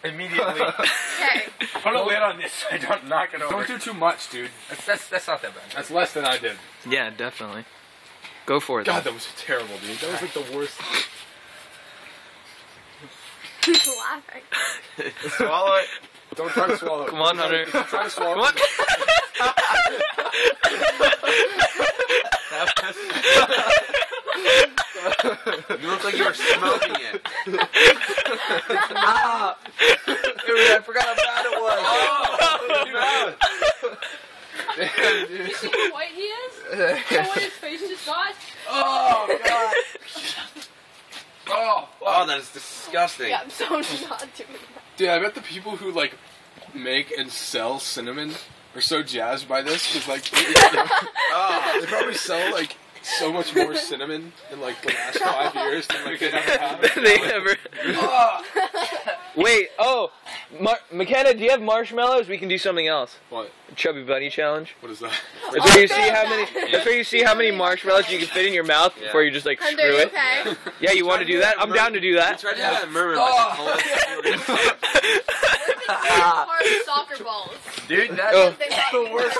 immediately. Okay. Put a lid on this so I don't knock it over. Don't do too much, dude. That's not that bad. That's less than I did. Yeah, definitely. Go for it. God, that was terrible, dude. That was like the worst. He's laughing. Swallow it. Don't try to swallow it. Come on, Hunter. Try to swallow Come on. You look like you were smoking it. Ah! Dude, I forgot how bad it was. Oh, damn, dude. You see how white he is? You know what his face just got? Oh, God. Oh, Oh, that is disgusting. Yeah, so I'm not doing that. dude, I bet the people who, like, make and sell cinnamon are so jazzed by this, because, like, they probably sell, like, so much more cinnamon in, like, the last 5 years than, like, they ever have. They ever. Wait, McKenna, do you have marshmallows? We can do something else. What? Chubby Bunny challenge. What is that? That's where you see how many. That's where you see how many marshmallows you can fit in your mouth before you just like screw Hunter, it. okay? Yeah, you want to do that? I'm down to do We that. tried to do that in Merman, Hard soccer balls. Dude, Oh. that's the worst.